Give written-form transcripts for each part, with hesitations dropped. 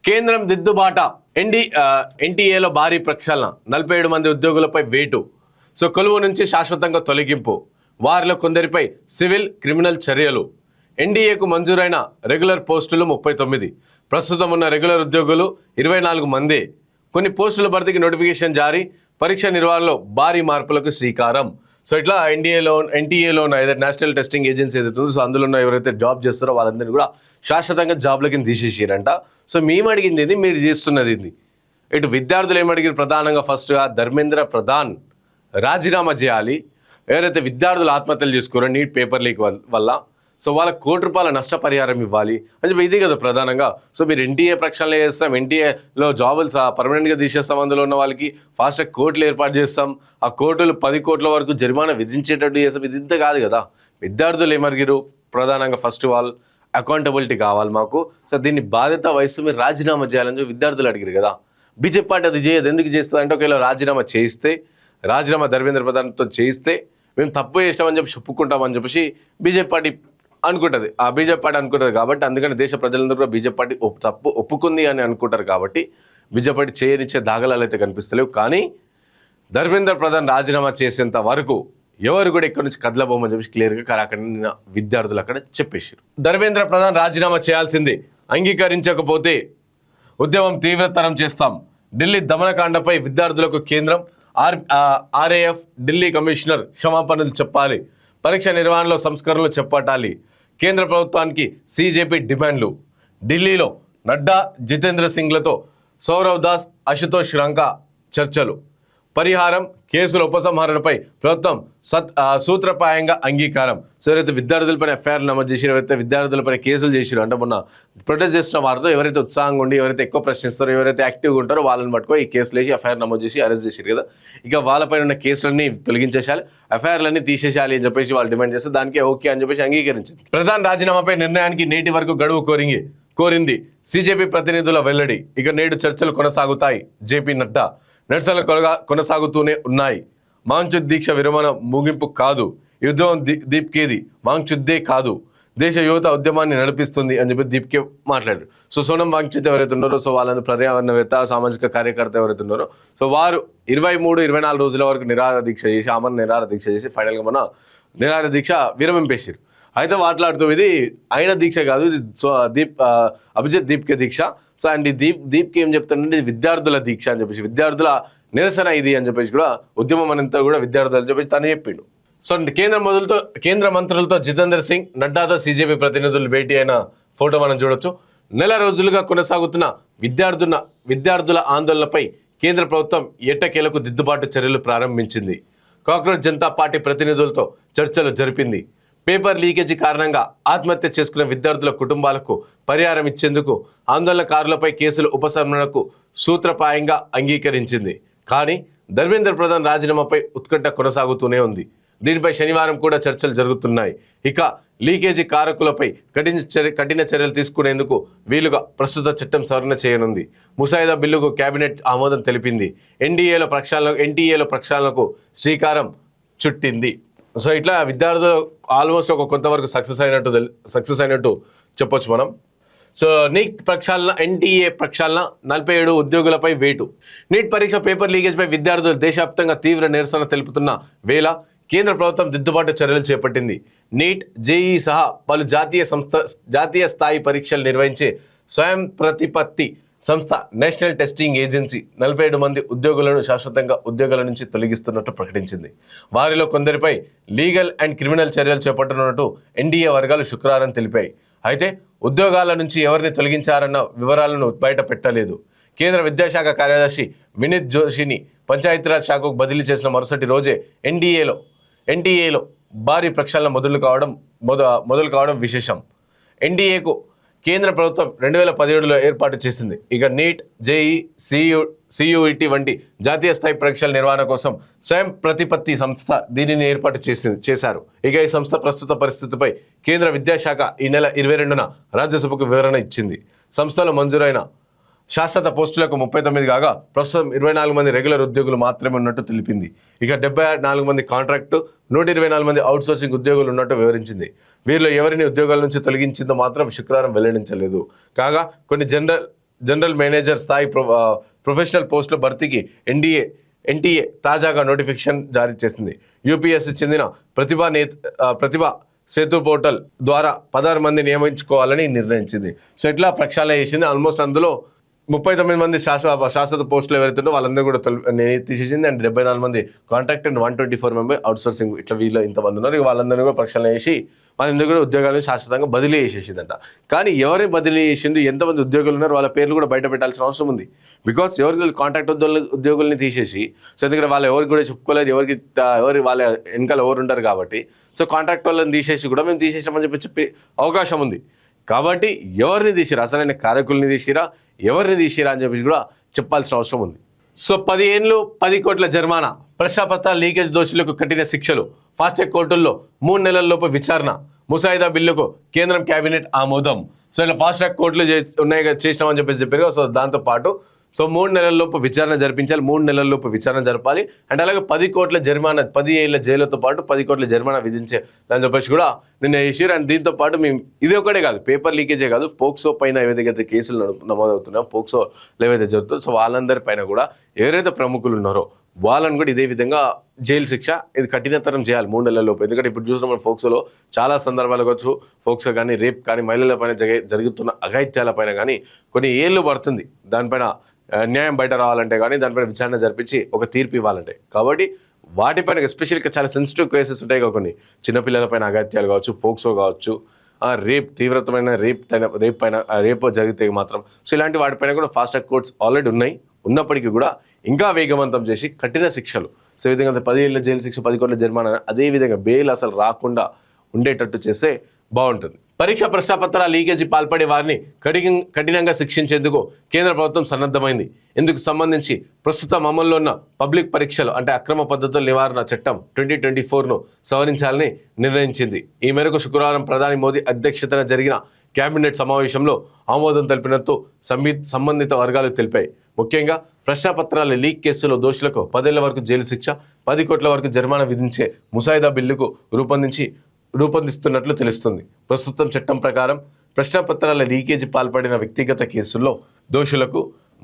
కేంద్రం దిద్దుబాట ఎన్టీఏలో భారీ ప్రక్షాళన 47 మంది ఉద్యోగులపై వేటు. సో కొలువు నుంచి శాశ్వతంగా తొలగింపు, వారిలో కొందరిపై సివిల్ క్రిమినల్ చర్యలు. ఎన్డీఏకు మంజూరైన రెగ్యులర్ పోస్టులు 39, ప్రస్తుతం ఉన్న రెగ్యులర్ ఉద్యోగులు 24 మంది. కొన్ని పోస్టుల భర్తీకి నోటిఫికేషన్ జారీ, పరీక్ష నిర్వహణలో భారీ మార్పులకు శ్రీకారం. సో ఇట్లా ఎన్టీఏలో ఉన్న ఏదైతే నేషనల్ టెస్టింగ్ ఏజెన్సీ ఏదైతే ఉందో, సో అందులో ఉన్న ఎవరైతే జాబ్ చేస్తారో వాళ్ళందరినీ కూడా శాశ్వతంగా జాబ్లకి తీసేసారంట. సో మేము అడిగింది ఏంది, మీరు చేస్తున్నది ఏంది? ఇటు విద్యార్థులు ఏమడిగారు ప్రధానంగా, ఫస్ట్గా ధర్మేంద్ర ప్రధాన్ రాజీనామా చేయాలి. ఎవరైతే విద్యార్థులు ఆత్మహత్యలు చేసుకోరో నీట్ పేపర్ లీక్ వల్ల, సో వాళ్ళకి ₹1 కోటి నష్టపరిహారం ఇవ్వాలి అని చెప్పి ఇది కదా ప్రధానంగా. సో మీరు ఎన్టీఏ ప్రక్షాళన చేస్తాం, ఎన్టీఏలో జాబులు పర్మనెంట్గా తీసేస్తాం, అందులో ఉన్న వాళ్ళకి ఫాస్ట్ కోర్టులు ఏర్పాటు చేస్తాం, ఆ కోర్టులు 10 కోట్ల వరకు జరిమానా విధించేటట్టు చేస్తాం. ఇది ఇంత కాదు కదా. విద్యార్థులు ఏమడిగారు ప్రధానంగా, ఫస్ట్ ఆల్ అకౌంటబిలిటీ కావాలి మాకు. సో దీన్ని బాధ్యత వహిస్తూ మీరు రాజీనామా చేయాలని చెప్పి విద్యార్థులు అడిగారు కదా. బీజేపీ పార్టీ అది చేయదు. ఎందుకు చేస్తుంది అంటే, ఒకవేళ రాజీనామా ధర్మేంద్ర ప్రధాన్తో చేయిస్తే మేము తప్పు చేసామని చెప్పి చెప్పుకుంటామని చెప్పేసి బీజేపీ పార్టీ అనుకుంటుంది. ఆ బీజేపీ పార్టీ అనుకుంటుంది కాబట్టి, అందుకని దేశ ప్రజలందరూ కూడా బీజేపీ పార్టీ తప్పు ఒప్పుకుంది అని అనుకుంటారు కాబట్టి బీజేపీ పార్టీ చేయనిచ్చే దాఖలాలు అయితే కనిపిస్తలేవు. కానీ ధర్మేంద్ర ప్రధాన్ రాజీనామా చేసేంత వరకు ఎవరు కూడా ఇక్కడ నుంచి కదలబోమని చెప్పి క్లియర్గా అక్కడ విద్యార్థులు అక్కడ చెప్పేసారు. ధర్మేంద్ర ప్రధాన్ రాజీనామా చేయాల్సిందే, అంగీకరించకపోతే ఉద్యమం తీవ్రతరం చేస్తాం. ఢిల్లీ దమనకాండపై విద్యార్థులకు కేంద్రం, ఆర్ఏఎఫ్ ఢిల్లీ కమిషనర్ క్షమాపణలు చెప్పాలి, పరీక్ష నిర్వహణలో సంస్కరణలు చేపట్టాలి. కేంద్ర ప్రభుత్వానికి సీజేపీ డిమాండ్లు. ఢిల్లీలో నడ్డా, జితేంద్ర సింగ్లతో సౌరవ్ దాస్, అశుతోష్ రంకా చర్చలు. పరిహారం, కేసుల ఉపసంహరణపై ప్రభుత్వం సూత్రప్రాయంగా అంగీకారం. సో ఎవరైతే విద్యార్థులపైన ఎఫ్ఐఆర్ నమోదు చేసి, ఎవరైతే విద్యార్థులపైన కేసులు చేసిరో, అంటే మొన్న ప్రొటెస్ట్ చేసిన వారితో ఎవరైతే ఉత్సాహంగా ఉండి, ఎవరైతే ఎక్కువ ప్రశ్నిస్తారో, ఎవరైతే యాక్టివ్గా ఉంటారో వాళ్ళని పట్టుకో ఈ కేసులు వేసి ఎఫ్ఐఆర్ నమోదు చేసి అరెస్ట్ చేశారు కదా. ఇక వాళ్ళపైన ఉన్న కేసులన్నీ తొలగించేసాలి, ఎఫ్ఐఆర్లన్నీ తీసేసాలి అని చెప్పేసి వాళ్ళు డిమాండ్ చేస్తే దానికి ఓకే అని చెప్పేసి అంగీకరించింది. ప్రధాన రాజీనామాపై నిర్ణయానికి నేటి వరకు గడువు కోరింది సీజేపీ ప్రతినిధుల వెల్లడి. ఇక నేడు చర్చలు కొనసాగుతాయి. జేపీ నడ్డా నిరసనలు కొనసాగుతూనే ఉన్నాయి. మాంచుద్ దీక్ష విరమణ ముగింపు కాదు, యుద్ధం దీప్కేది వాంగ్చుద్దే కాదు, దేశ యువత ఉద్యమాన్ని నడిపిస్తుంది అని చెప్పి దీప్కే మాట్లాడారు. సో సోనం వాంగ్చుత్ ఎవరైతే ఉన్నారో, సో వాళ్ళందరూ పర్యావరణవేత్త, సామాజిక కార్యకర్త ఎవరైతే ఉన్నారో, సో వారు 23-24 రోజుల వరకు నిరాహార దీక్ష చేసి, ఆమరణ నిరాహార దీక్ష చేసి ఫైనల్గా మన నిరాహార దీక్ష విరమింపేసారు. అయితే మాట్లాడుతూ ఇది ఆయన దీక్ష కాదు, ఇది అభిజిత్ దీప్కే దీక్ష. సో అండ్ ఈ దీప్కి ఏం చెప్తానంటే, ఇది విద్యార్థుల దీక్ష అని చెప్పేసి, విద్యార్థుల నిరసన ఇది అని చెప్పేసి కూడా, ఉద్యమం అంతా కూడా విద్యార్థులు అని చెప్పేసి తను చెప్పిండు. సో కేంద్ర మంత్రులతో జితేంద్ర సింగ్, నడ్డాతో సీజేపీ ప్రతినిధులు భేటీ అయిన ఫోటో మనం చూడొచ్చు. నెల రోజులుగా కొనసాగుతున్న విద్యార్థుల ఆందోళనపై కేంద్ర ప్రభుత్వం ఎట్టకేలకు దిద్దుబాటు చర్యలు ప్రారంభించింది. కాక్రోచ్ జనతా పార్టీ ప్రతినిధులతో చర్చలు జరిపింది. పేపర్ లీకేజీ కారణంగా ఆత్మహత్య చేసుకున్న విద్యార్థుల కుటుంబాలకు పరిహారం ఇచ్చేందుకు ఆందోళనకారులపై కేసుల ఉపసంహరణకు సూత్రప్రాయంగా అంగీకరించింది. కానీ ధర్మేంద్ర ప్రధాన్ రాజీనామాపై ఉత్కంఠ కొనసాగుతూనే ఉంది. దీనిపై శనివారం కూడా చర్చలు జరుగుతున్నాయి. ఇక లీకేజీ కారకులపై కఠిన చర్యలు తీసుకునేందుకు వీలుగా ప్రస్తుత చట్టం సవరణ చేయనుంది. ముసాయిదా బిల్లుకు కేబినెట్ ఆమోదం తెలిపింది. ఎన్టీఏలో ప్రక్షాళనకు శ్రీకారం చుట్టింది. సో ఇట్లా విద్యార్థులు ఆల్మోస్ట్ ఒక కొంతవరకు సక్సెస్ అయినట్టు చెప్పొచ్చు మనం. సో ఎన్టీఏ ప్రక్షాళన 47 ఉద్యోగులపై వేటు. నీట్ పరీక్ష పేపర్ లీకేజ్పై విద్యార్థులు దేశవ్యాప్తంగా తీవ్ర నిరసన తెలుపుతున్న వేళ కేంద్ర ప్రభుత్వం దిద్దుబాటు చర్యలు చేపట్టింది. నీట్, జేఈ సహా పలు జాతీయ స్థాయి పరీక్షలు నిర్వహించే స్వయం ప్రతిపత్తి సంస్థ నేషనల్ టెస్టింగ్ ఏజెన్సీ 47 మంది ఉద్యోగులను శాశ్వతంగా ఉద్యోగాల నుంచి తొలగిస్తున్నట్టు ప్రకటించింది. వారిలో కొందరిపై లీగల్ అండ్ క్రిమినల్ చర్యలు చేపట్టనున్నట్టు ఎన్డీఏ వర్గాలు శుక్రవారం తెలిపాయి. అయితే ఉద్యోగాల నుంచి ఎవరిని తొలగించారన్న వివరాలను బయట పెట్టలేదు. కేంద్ర విద్యాశాఖ కార్యదర్శి వినీత్ జోషిని పంచాయతీరాజ్ శాఖకు బదిలీ చేసిన మరుసటి రోజే ఎన్టీఏలో భారీ ప్రక్షాళన మొదలు కావడం విశేషం. ఎన్డీఏకు కేంద్ర ప్రభుత్వం 2017లో ఏర్పాటు చేసింది. ఇక నీట్, జేఈ, సియుఇటి వంటి జాతీయ స్థాయి పరీక్షల నిర్వహణ కోసం స్వయం ప్రతిపత్తి సంస్థ దీనిని ఏర్పాటు చేశారు. ఇక ఈ సంస్థ ప్రస్తుత పరిస్థితిపై కేంద్ర విద్యాశాఖ ఈ నెల 22న రాజ్యసభకు వివరణ ఇచ్చింది. సంస్థలో మంజూరైన శాశ్వత పోస్టులకు 39 కాగా ప్రస్తుతం 24 మంది రెగ్యులర్ ఉద్యోగులు మాత్రమే ఉన్నట్టు తెలిపింది. ఇక 74 మంది కాంట్రాక్టు, 124 మంది అవుట్సోర్సింగ్ ఉద్యోగులు ఉన్నట్టు వివరించింది. వీరిలో ఎవరిని ఉద్యోగాల నుంచి తొలగించిందో మాత్రం శుక్రవారం వెల్లడించలేదు. కాగా కొన్ని జనరల్ మేనేజర్ స్థాయి ప్రొఫెషనల్ పోస్టుల భర్తీకి ఎన్టీఏ తాజాగా నోటిఫికేషన్ జారీ చేసింది. యూపీఎస్సీ చెందిన ప్రతిభ సేతు పోర్టల్ ద్వారా 16 మంది నియమించుకోవాలని నిర్ణయించింది. సో ఇట్లా ప్రక్షాళన చేసింది. ఆల్మోస్ట్ అందులో 39 మంది శాశ్వత పోస్టులు ఎవరైతుందో వాళ్ళందరూ కూడా తీసేసింది. అండ్ 74 మంది కాంట్రాక్ట్ అండ్ 124 మెంబర్ అవుట్సోర్సింగ్ ఇట్లా వీళ్ళు ఇంతమంది ఉన్నారు. వాళ్ళందరూ కూడా ప్రక్షాళన చేసి వాళ్ళందరూ కూడా ఉద్యోగాలను శాశ్వతంగా బదిలీ చేసేసిందంట. కానీ ఎవరిని బదిలీ చేసింది, ఎంతమంది ఉద్యోగులు ఉన్నారు, వాళ్ళ పేర్లు కూడా బయట పెట్టాల్సిన అవసరం ఉంది. బికాస్ ఎవరికి కాంట్రాక్ట్ ఉద్యోగుల్ని తీసేసి, సో ఎందుకంటే వాళ్ళు ఎవరికి కూడా చెప్పుకోలేదు, ఎవరి వాళ్ళ వెనకాల ఎవరు ఉంటారు కాబట్టి, సో కాంట్రాక్ట్ వాళ్ళని తీసేసి కూడా మేము తీసేసామని చెప్పే అవకాశం ఉంది. కాబట్టి ఎవరిని తీసిరా, అసలైన కార్యకుల్ని తీసిరా, ఎవరిని తీసిరా అని చెప్పేసి కూడా చెప్పాల్సిన అవసరం ఉంది. సో 10 ఏళ్ళు 10 కోట్ల జరిమానా, ప్రశ్నాపత్రాల లీకేజ్ దోషులకు కఠిన శిక్షలు, ఫాస్ట్రాక్ కోర్టుల్లో 3 నెలల్లోపు విచారణ, ముసాయిదా బిల్లుకు కేంద్రం కేబినెట్ ఆమోదం. సో ఇలా ఫాస్ట్రాక్ కోర్టులు ఉన్నాయి చేసినామని చెప్పేసి చెప్పారు. సో దాంతోపాటు 3 నెలల్లోపు విచారణ జరిపించాలి, 3 నెలల్లోపు విచారణ జరపాలి. అండ్ అలాగే 10 కోట్ల జరిమానా, 10 ఏళ్ల జైలుతో పాటు 10 కోట్ల జరిమానా విధించే దాని చెప్పేసి కూడా నిన్న చేసారు. అండ్ దీంతో పాటు మేము ఇది ఒకటే కాదు, పేపర్ లీకేజే కాదు, పోక్సో పైన ఏవైతే కేసులు నమోదవుతున్నాయో, పోక్సో ఏవైతే జరుగుతుందో, సో వాళ్ళందరి పైన కూడా ఎవరైతే ప్రముఖులు ఉన్నారో వాళ్ళని కూడా ఇదే విధంగా జైలు శిక్ష ఇది కఠినతరం చేయాలి 3 నెలల్లోపు. ఎందుకంటే ఇప్పుడు చూసిన ఫోక్సోలో చాలా సందర్భాలు కావచ్చు, ఫోక్సో కానీ, రేప్ కానీ, మహిళల పైన జరుగుతున్న అఘాయిత్యాల పైన కానీ కొన్ని ఏళ్ళు పడుతుంది దానిపైన న్యాయం బయట రావాలంటే, కానీ దానిపైన విచారణ జరిపించి ఒక తీర్పు ఇవ్వాలంటే. కాబట్టి వాటిపైన ఎస్పెషల్గా చాలా సెన్సిటివ్ కేసెస్ ఉంటాయి. కొన్ని చిన్నపిల్లలపైన అఘాయిత్యాలు కావచ్చు, పోక్సో కావచ్చు, రేప్, తీవ్రతమైన రేప్ జరిగితే మాత్రం, సో ఇలాంటి వాటిపైన కూడా ఫాస్ట్రాక్ కోర్ట్స్ ఆల్రెడీ ఉన్నాయి. ఉన్నప్పటికీ కూడా ఇంకా వేగవంతం చేసి కఠిన శిక్షలు, సో ఈ విధంగా 10 ఏళ్ళ జైలు శిక్ష, 10 కోట్ల జరిమానా, అదేవిధంగా బెయిల్ అసలు రాకుండా ఉండేటట్టు చేస్తే బాగుంటుంది. పరీక్ష ప్రశ్నాపత్రాల లీకేజీ పాల్పడే వారిని కఠినంగా శిక్షించేందుకు కేంద్ర ప్రభుత్వం సన్నద్ధమైంది. ఇందుకు సంబంధించి ప్రస్తుతం అమల్లో ఉన్న పబ్లిక్ పరీక్షలు అంటే అక్రమ పద్ధతుల నివారణ చట్టం 2024ను సవరించాలని నిర్ణయించింది. ఈ మేరకు శుక్రవారం ప్రధాని మోదీ అధ్యక్షతన జరిగిన కేబినెట్ సమావేశంలో ఆమోదం తెలిపినట్టు సంబంధిత వర్గాలు తెలిపాయి. ముఖ్యంగా ప్రశ్నాపత్రాల లీక్ కేసులో దోషులకు 10 ఏళ్ల వరకు జైలు శిక్ష, 10 కోట్ల వరకు జరిమానా విధించే ముసాయిదా బిల్లుకు రూపొందిస్తున్నట్లు తెలుస్తుంది. ప్రస్తుతం చట్టం ప్రకారం ప్రశ్నాపత్రాల లీకేజీ పాల్పడిన వ్యక్తిగత కేసుల్లో దోషులకు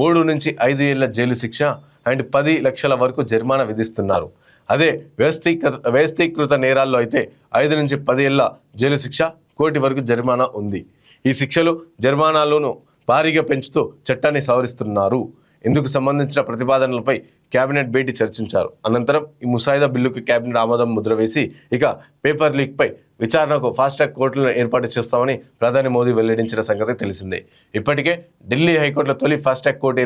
3 నుంచి 5 ఏళ్ల జైలు శిక్ష అండ్ 10 లక్షల వరకు జరిమానా విధిస్తున్నారు. అదే వ్యవస్థీకృత నేరాల్లో అయితే 5 నుంచి 10 ఏళ్ల జైలు శిక్ష, 1 కోటి వరకు జరిమానా ఉంది. ఈ శిక్షలు, జరిమానాలను భారీగా పెంచుతూ చట్టాన్ని సవరిస్తున్నారు. ఇందుకు సంబంధించిన ప్రతిపాదనలపై కేబినెట్ భేటీ చర్చించారు. అనంతరం ఈ ముసాయిదా బిల్లుకు కేబినెట్ ఆమోదం ముద్ర వేసి ఇక పేపర్ లీక్పై విచారణకు ఫాస్ట్రాక్ కోర్టులను ఏర్పాటు చేస్తామని ప్రధాని మోదీ వెల్లడించిన సంగతి తెలిసిందే. ఇప్పటికే ఢిల్లీ హైకోర్టులో తొలి ఫాస్ట్రాక్ కోర్టు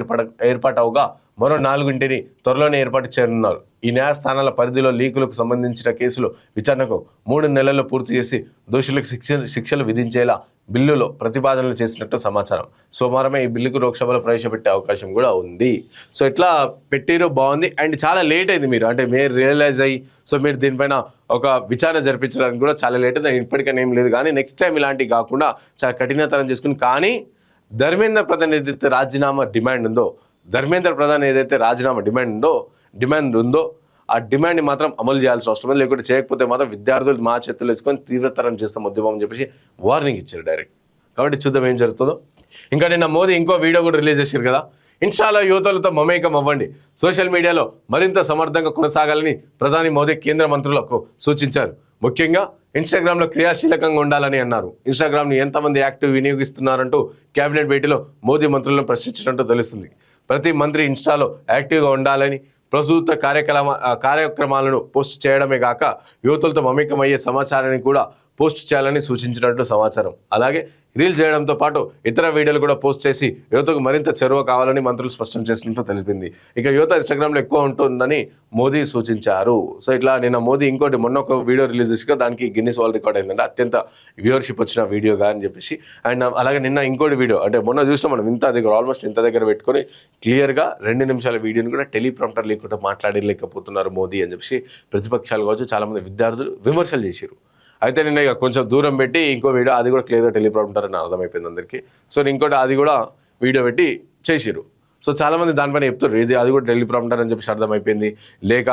ఏర్పాటవుగా మరో 4 త్వరలోనే ఏర్పాటు చేయనున్నారు. ఈ న్యాయస్థానాల పరిధిలో లీకులకు సంబంధించిన కేసులు విచారణకు 3 నెలల్లో పూర్తి చేసి దోషులకు శిక్షలు విధించేలా బిల్లులో ప్రతిపాదనలు చేసినట్టు సమాచారం. సోమవారమే ఈ బిల్లుకు లోక్సభలో ప్రవేశపెట్టే అవకాశం కూడా ఉంది. సో ఇట్లా పెట్టిరో బాగుంది. అండ్ చాలా లేట్ అయింది, మీరు రియలైజ్ అయ్యి సో మీరు దీనిపైన ఒక విచారణ జరిపించడానికి కూడా చాలా లేట్ అయింది. ఇప్పటికైనా ఏం లేదు, కానీ నెక్స్ట్ టైం ఇలాంటివి కాకుండా చాలా కఠినతరం చేసుకుని, కానీ ధర్మేంద్ర ప్రధాన్ ఏదైతే రాజీనామా డిమాండ్ ఉందో ఆ డిమాండ్ని మాత్రం అమలు చేయాల్సిన అవసరం లేదు. లేకుంటే చేయకపోతే మాత్రం విద్యార్థులు మా చేతులు వేసుకొని తీవ్రతరం చేస్తాం ఉద్యమం అని చెప్పేసి వార్నింగ్ ఇచ్చారు డైరెక్ట్. కాబట్టి చూద్దాం ఏం జరుగుతుందో. ఇంకా నిన్న మోదీ ఇంకో వీడియో కూడా రిలీజ్ చేశారు కదా, ఇన్స్టాలో యువతలతో మమేకం అవ్వండి, సోషల్ మీడియాలో మరింత సమర్థంగా కొనసాగాలని ప్రధాని మోదీ కేంద్ర మంత్రులకు సూచించారు. ముఖ్యంగా ఇన్స్టాగ్రామ్లో క్రియాశీలకంగా ఉండాలని అన్నారు. ఇన్స్టాగ్రామ్ని ఎంతమంది యాక్టివ్ వినియోగిస్తున్నారంటూ కేబినెట్ భేటీలో మోదీ మంత్రులను ప్రశ్నించినట్టు తెలుస్తుంది. ప్రతి మంత్రి ఇన్స్టాలో యాక్టివ్గా ఉండాలని, ప్రస్తుత కార్యక్రమాలను పోస్ట్ చేయడమే కాక యువతులతో మమేకమయ్యే సమాచారాన్ని కూడా పోస్ట్ చేయాలని సూచించినట్లు సమాచారం. అలాగే రీల్ చేయడంతో పాటు ఇతర వీడియోలు కూడా పోస్ట్ చేసి యువతకు మరింత చేరువ కావాలని మంత్రులు స్పష్టం చేసినట్టు తెలిపింది. ఇక యువత ఇన్స్టాగ్రామ్లో ఎక్కువ ఉంటుందని మోదీ సూచించారు. సో ఇట్లా నిన్న మోదీ మొన్న ఒక వీడియో రిలీజ్ చేసి దానికి గిన్నిస్ వరల్డ్ రికార్డ్ అయిందంటే అత్యంత వ్యూవర్షిప్ వచ్చిన వీడియోగా అని చెప్పేసి. అండ్ అలాగే నిన్న ఇంకోటి వీడియో, అంటే మొన్న చూసినాం మనం ఆల్మోస్ట్ ఇంత దగ్గర పెట్టుకొని క్లియర్గా 2 నిమిషాల వీడియోని కూడా టెలిప్రాంప్టర్ లేకుండా మాట్లాడలేకపోతున్నారు మోదీ అని చెప్పేసి ప్రతిపక్షాలు కావచ్చు చాలామంది విద్యార్థులు విమర్శలు చేశారు. అయితే నిన్న ఇక కొంచెం దూరం పెట్టి ఇంకో వీడియో, అది కూడా క్లియర్గా టెలిప్రాంప్టర్ అని అర్థమైపోయింది అందరికీ. సో ఇంకోటి అది కూడా వీడియో పెట్టి చేసిరు. సో చాలామంది దానిపైన చెప్తారు అది కూడా టెలిప్రాంప్టర్ అని చెప్పేసి అర్థమైపోయింది, లేక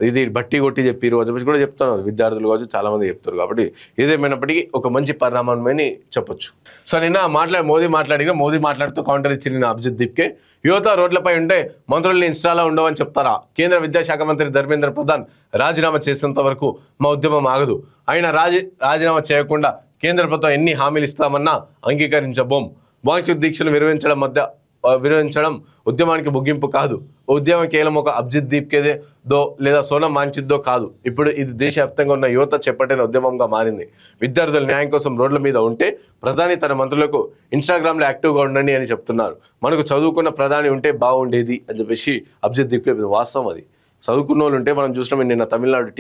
ఇది బట్టి కొట్టి చెప్పిరు అని చెప్పేసి కూడా చెప్తున్నారు విద్యార్థులు కావచ్చు, చాలామంది చెప్తారు. కాబట్టి ఏదేమైనప్పటికీ ఒక మంచి పరిణామమని చెప్పొచ్చు. సో నిన్న మోదీ మాట్లాడుతూ కౌంటర్ ఇచ్చి నిన్న అభిజిత్ దీప్కే, యువత రోడ్లపై ఉంటే మంత్రుల్ని ఇన్స్టాలో ఉండవని చెప్తారా? కేంద్ర విద్యాశాఖ మంత్రి ధర్మేంద్ర ప్రధాన్ రాజీనామా చేసేంత వరకు మా ఉద్యమం ఆగదు. ఆయన రాజీనామా చేయకుండా కేంద్ర ప్రభుత్వం ఎన్ని హామీలు ఇస్తామన్నా అంగీకరించబోం. వాంఛిత దీక్షలు విరమించడం ఉద్యమానికి ముగింపు కాదు. ఉద్యమం కేవలం ఒక అభిజిత్ దీప్కేదో లేదా సోనం వాంఛిత్దో కాదు. ఇప్పుడు ఇది దేశవ్యాప్తంగా ఉన్న యువత చేపట్టిన ఉద్యమంగా మారింది. విద్యార్థుల న్యాయం కోసం రోడ్ల మీద ఉంటే ప్రధాని తన మంత్రులకు ఇన్స్టాగ్రామ్లో యాక్టివ్గా ఉండండి అని చెప్తున్నారు. మనకు చదువుకున్న ప్రధాని ఉంటే బాగుండేది అని చెప్పేసి అభిజిత్ దీప్కే వాస్తవం. అది చదువుకున్న వాళ్ళు ఉంటే మనం చూసినాం. నిన్న తమిళనాడు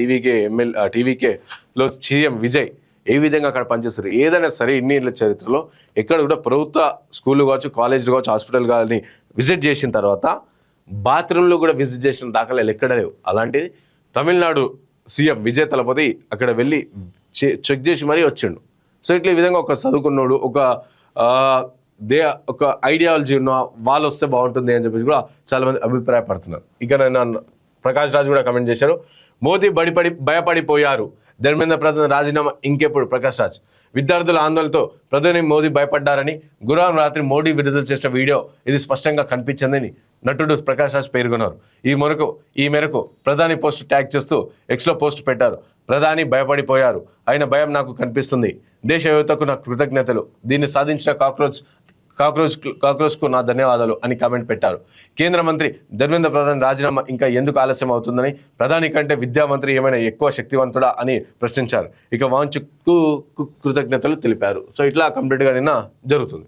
టీవీకేలో సీఎం విజయ్ ఏ విధంగా అక్కడ పనిచేస్తారు. ఏదైనా సరే ఇన్నేళ్ళ చరిత్రలో ఎక్కడ కూడా ప్రభుత్వ స్కూళ్ళు కావచ్చు, కాలేజీలు కావచ్చు, హాస్పిటల్ కానీ విజిట్ చేసిన తర్వాత బాత్రూంలో కూడా విజిట్ చేసిన దాఖలాలు ఎక్కడ లేవు. అలాంటిది తమిళనాడు సీఎం విజయ్ తలపతి అక్కడ వెళ్ళి చెక్ చేసి మరీ వచ్చిండు. సో ఇట్లా ఈ విధంగా ఒక చదువుకున్నోడు ఒక ఐడియాలజీ ఉన్న వాళ్ళు వస్తే బాగుంటుంది అని చెప్పేసి కూడా చాలామంది అభిప్రాయపడుతున్నారు. ఇక నేను ప్రకాష్ రాజ్ కూడా కమెంట్ చేశారు, మోదీ భయపడిపోయారు, ధర్మేంద్ర ప్రధాన్ రాజీనామా ఇంకెప్పుడు. ప్రకాష్ రాజ్, విద్యార్థుల ఆందోళనతో ప్రధాని మోదీ భయపడ్డారని గురువారం రాత్రి మోడీ విడుదల చేసిన వీడియో ఇది స్పష్టంగా కనిపించిందని నటుడు ప్రకాష్ రాజ్ పేర్కొన్నారు. ఈ మేరకు ప్రధాని పోస్ట్ ట్యాగ్ చేస్తూ ఎక్స్లో పోస్ట్ పెట్టారు. ప్రధాని భయపడిపోయారు, ఆయన భయం నాకు కనిపిస్తుంది. దేశ యువతకు నా కృతజ్ఞతలు, దీన్ని సాధించిన కాక్రోచ్కు నా ధన్యవాదాలు అని కామెంట్ పెట్టారు. కేంద్ర మంత్రి ధర్మేంద్ర ప్రధాన్ రాజీనామా ఇంకా ఎందుకు ఆలస్యం అవుతుందని, ప్రధాని కంటే విద్యామంత్రి ఏమైనా ఎక్కువ శక్తివంతుడా అని ప్రశ్నించారు. ఇక వాంఛకు కృతజ్ఞతలు తెలిపారు. సో ఇట్లా కంప్లీట్గా నిన్న జరుగుతుంది.